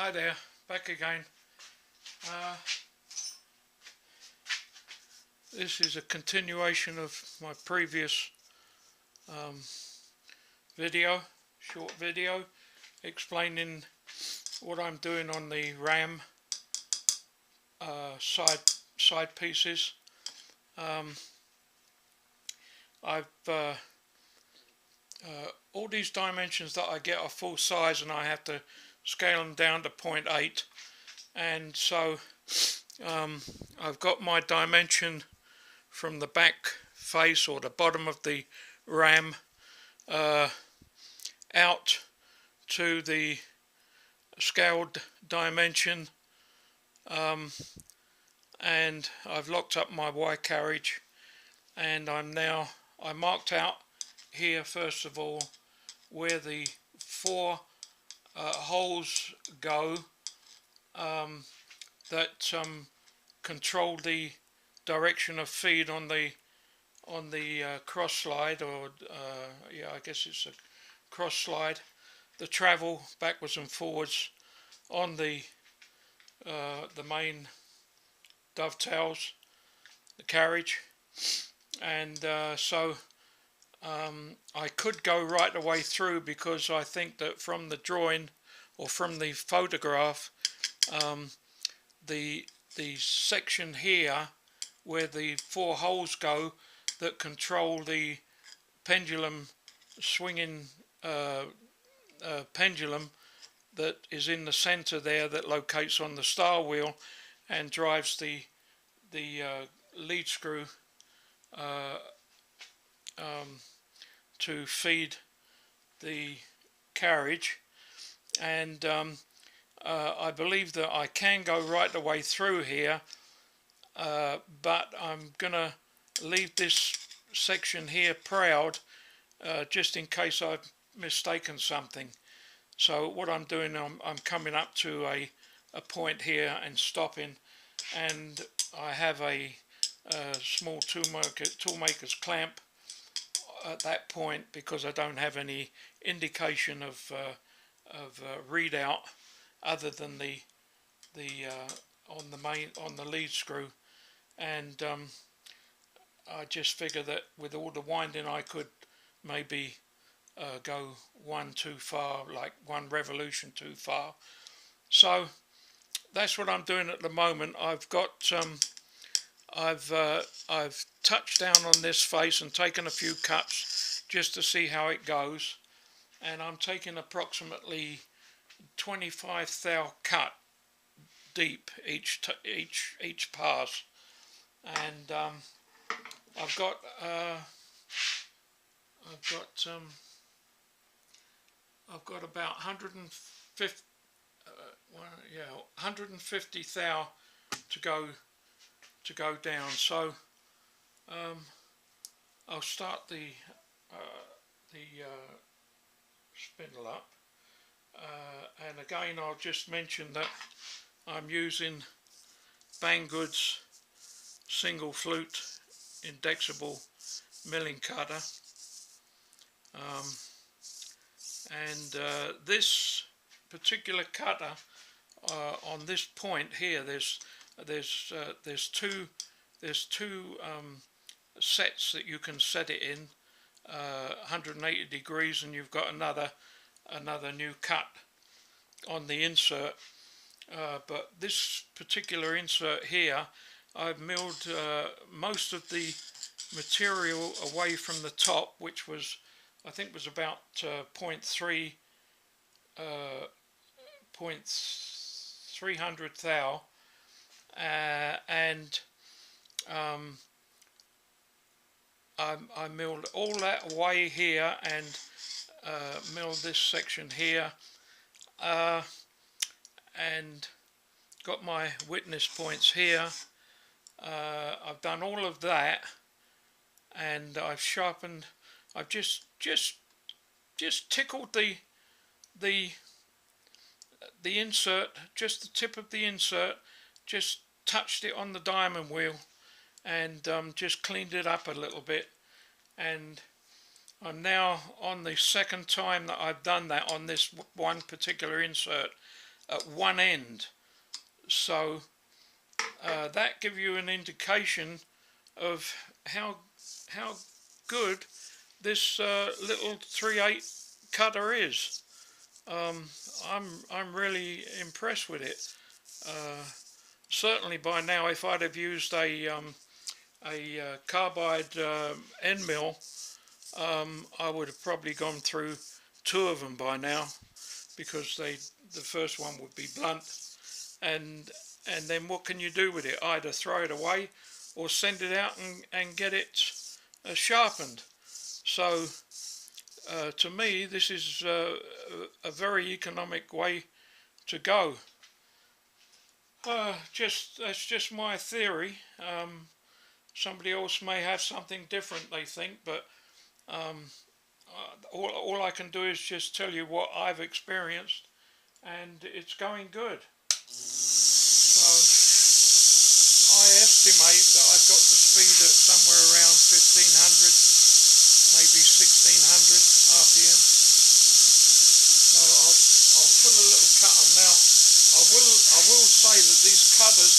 Hi there, back again. This is a continuation of my previous short video, explaining what I'm doing on the RAM side pieces. I've all these dimensions that I get are full size, and I have to scale them down to 0.8, and so I've got my dimension from the back face or the bottom of the RAM out to the scaled dimension, and I've locked up my Y carriage, and I marked out here first of all where the four holes go that control the direction of feed on the cross slide, or yeah, I guess it's a cross slide, the travel backwards and forwards on the main dovetails, the carriage. And so I could go right the way through, because I think that from the drawing or from the photograph, the section here where the four holes go that control the pendulum swinging pendulum that is in the center there, that locates on the star wheel and drives the lead screw to feed the carriage. And I believe that I can go right the way through here, but I'm gonna leave this section here proud, just in case I've mistaken something. So what I'm doing, I'm coming up to a point here and stopping, and I have a small toolmaker's clamp at that point, because I don't have any indication of readout other than the on the lead screw. And I just figure that with all the winding I could maybe go one too far, like one revolution too far. So that's what I'm doing at the moment. I've got I've touched down on this face and taken a few cuts just to see how it goes, and I'm taking approximately 25 thou cut deep each pass. And I've got about 150 thou to go down. So I'll start the spindle up, and again I'll just mention that I'm using Banggood's single flute indexable milling cutter, and this particular cutter, on this point here, there's two sets that you can set it in, 180 degrees, and you've got another new cut on the insert. But this particular insert here, I've milled most of the material away from the top, which was, I think, was about 0.300 thou, and I milled all that away here, and milled this section here, and got my witness points here. I've done all of that, and I've sharpened. I've just tickled the insert, just the tip of the insert, just touched it on the diamond wheel, and just cleaned it up a little bit. And I'm now on the second time that I've done that on this one particular insert. at one end. So that gives you an indication of how good this little 3/8 cutter is. I'm really impressed with it. Certainly by now, if I'd have used a carbide end mill, I would have probably gone through 2 of them by now, because the first one would be blunt, and then what can you do with it? Either throw it away or send it out and get it sharpened. So to me, this is a very economic way to go. That's just my theory. Somebody else may have something different, they think, but all I can do is just tell you what I've experienced, and it's going good. So I estimate that I've got the speed at somewhere around 1500, maybe 1600 RPM. So I'll put a little cut on now. I will say that these cutters,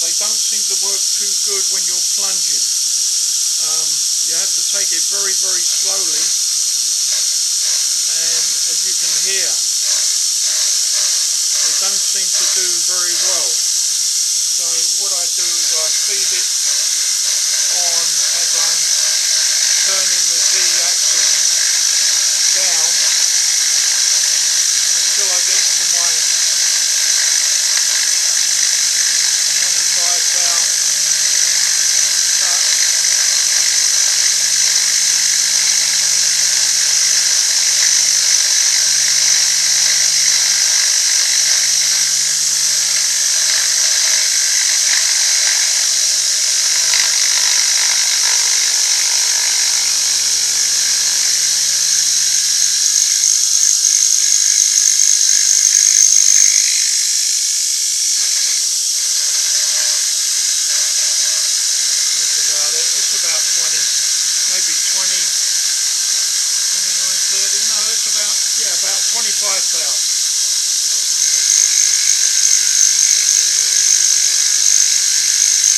they don't seem to work too good when you're plunging. You have to take it very, very slowly, and as you can hear, they don't seem to do very well. So what I do is I feed it on as I'm turning the Z-axis down until I get to my 25 thou cut. Maybe 20, 29, 30, no, it's about 25 thou.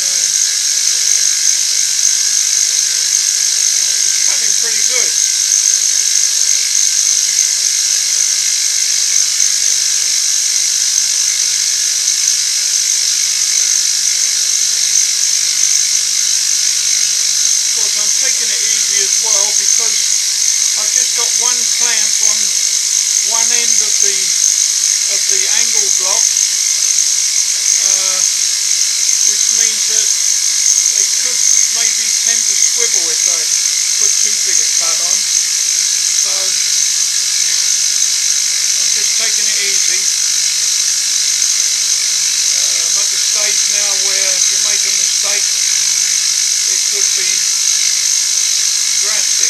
So, it's cutting pretty good. Of course, I'm taking it easy as well, because I've just got one clamp on one end of the angle block, which means that they could maybe tend to swivel if I put too big a cut on. So I'm just taking it easy. I'm at the stage now where if you make a mistake, it could be drastic.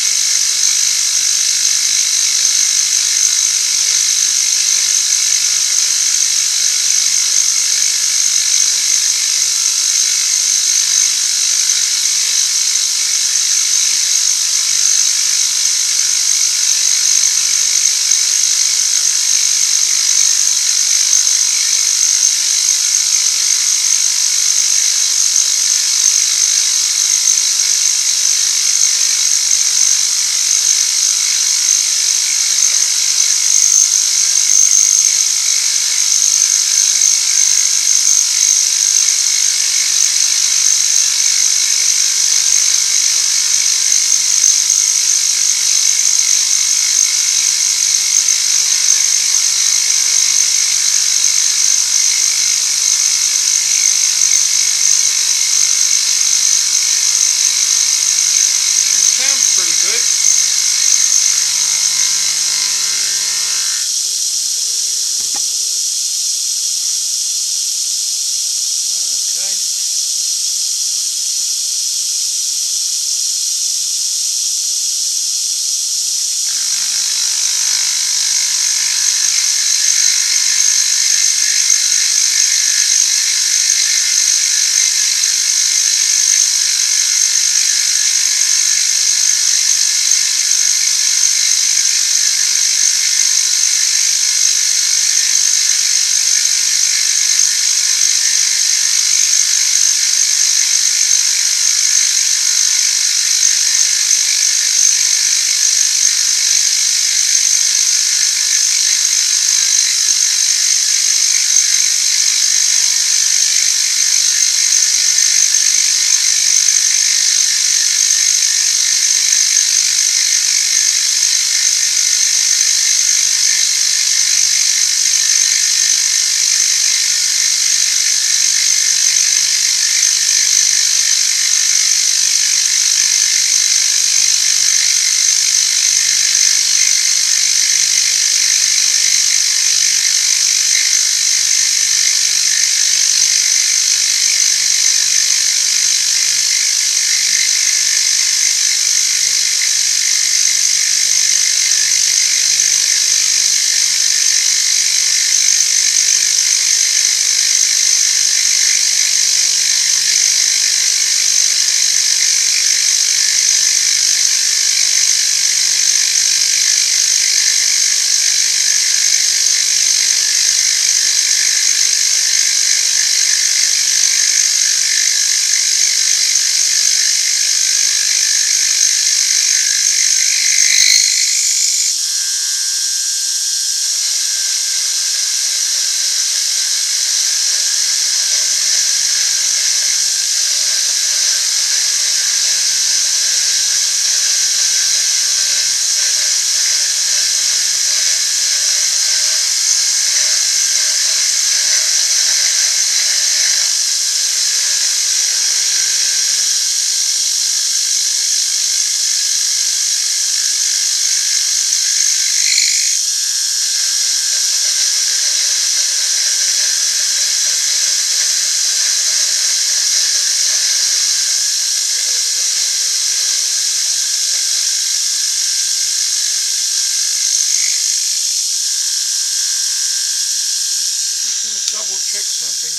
check something.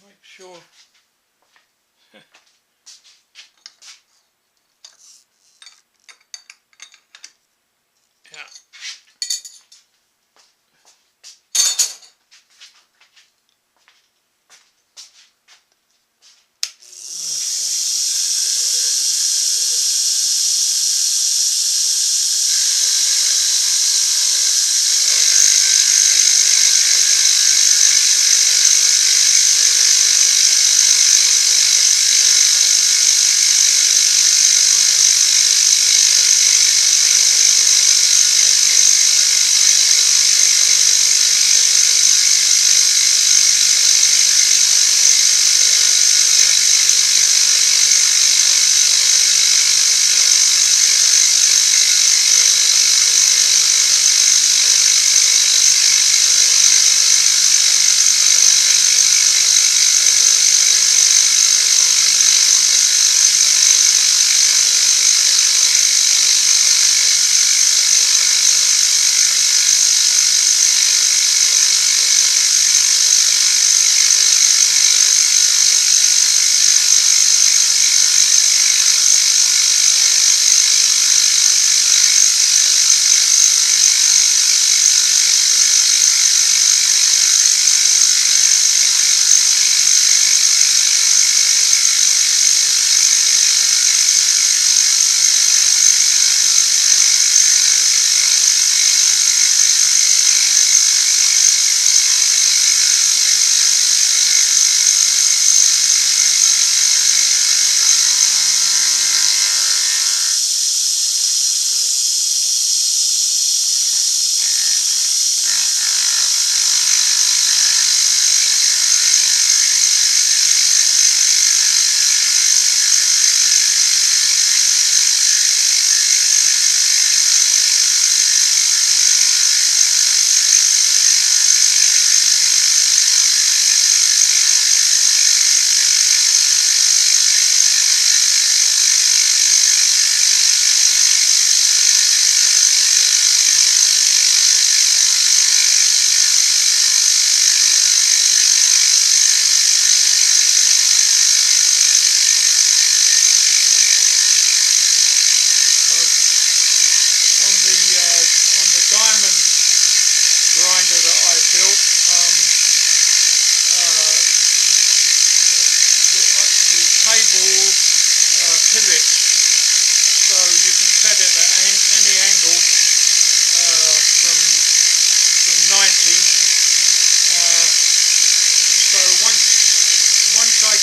Make sure. Yeah.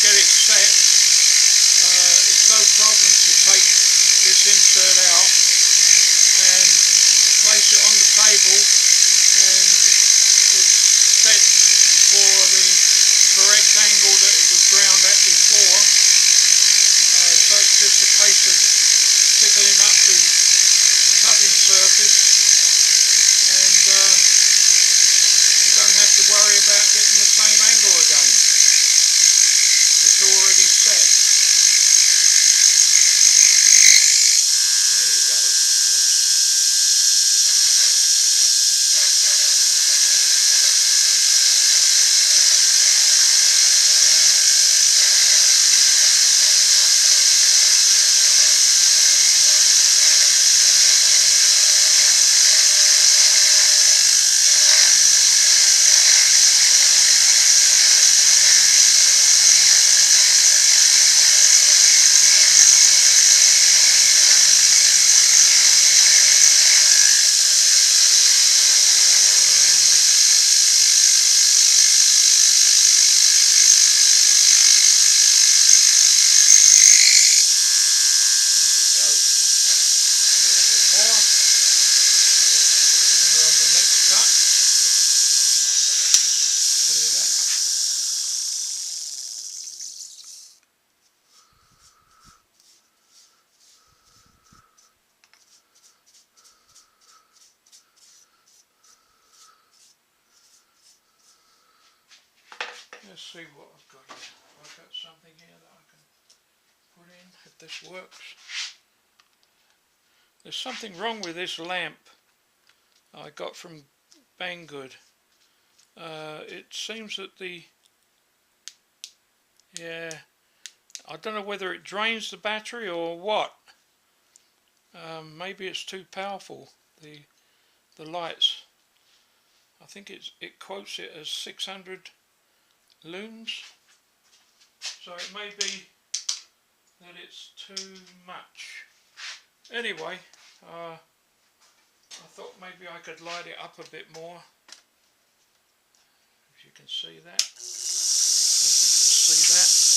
Get it set, it's no problem to take this insert out and place it on the table, and it's set for the correct angle that it was ground at before, so it's just a case of tickling up the cutting surface, and you don't have to worry about getting the same angle again. It's already set. There you go. Let's see what I've got here. I've got something here that I can put in if this works. There's something wrong with this lamp I got from bang good. It seems that yeah, I don't know whether it drains the battery or what. Maybe it's too powerful, the lights. I think it quotes it as 600 looms, so it may be that it's too much. Anyway, I thought maybe I could light it up a bit more. If you can see that. Hope you can see that.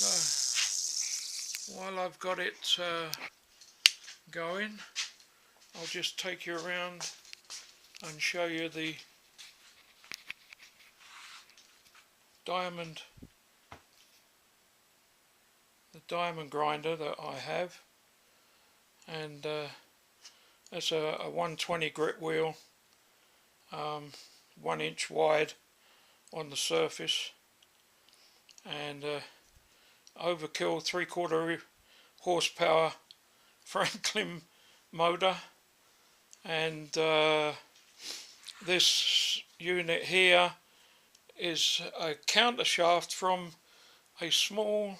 So while I've got it going, I'll just take you around and show you the diamond grinder that I have, and that's a 120 grit wheel, 1 inch wide on the surface, and overkill 3/4 horsepower Franklin motor, and this unit here is a counter shaft from a small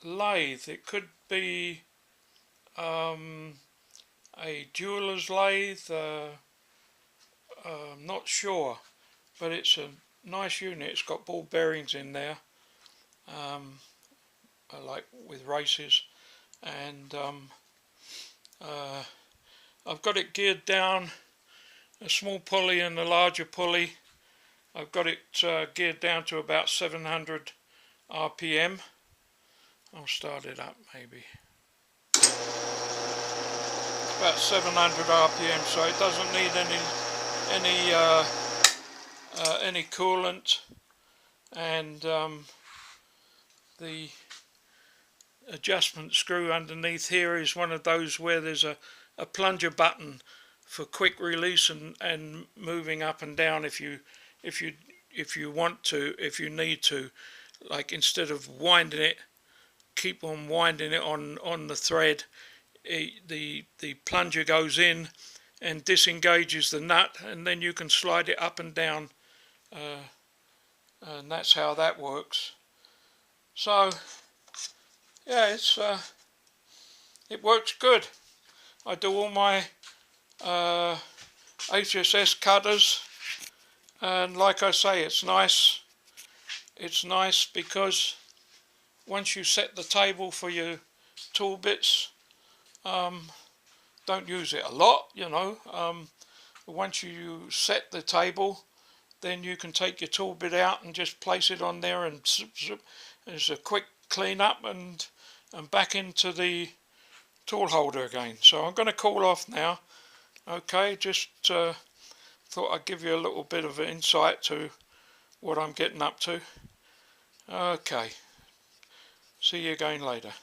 lathe. It could be a jeweler's lathe, I'm not sure, but it's a nice unit. It's got ball bearings in there, like with races, and I've got it geared down, a small pulley and a larger pulley. I've got it geared down to about 700 RPM. I'll start it up maybe. About 700 RPM, so it doesn't need any coolant, and the adjustment screw underneath here is one of those where there's a plunger button for quick release and moving up and down if you want to, if you need to, like instead of winding it, keep on winding it on the thread. The plunger goes in and disengages the nut, and then you can slide it up and down, and that's how that works. So yeah, it works good. I do all my HSS cutters, and like I say, it's nice. It's nice because once you set the table for your tool bits, don't use it a lot, you know. Once you set the table, then you can take your tool bit out and just place it on there, and there's a quick clean up and back into the tool holder again. So I'm going to call off now. Okay, just thought I'd give you a little bit of an insight to what I'm getting up to. Okay, see you again later.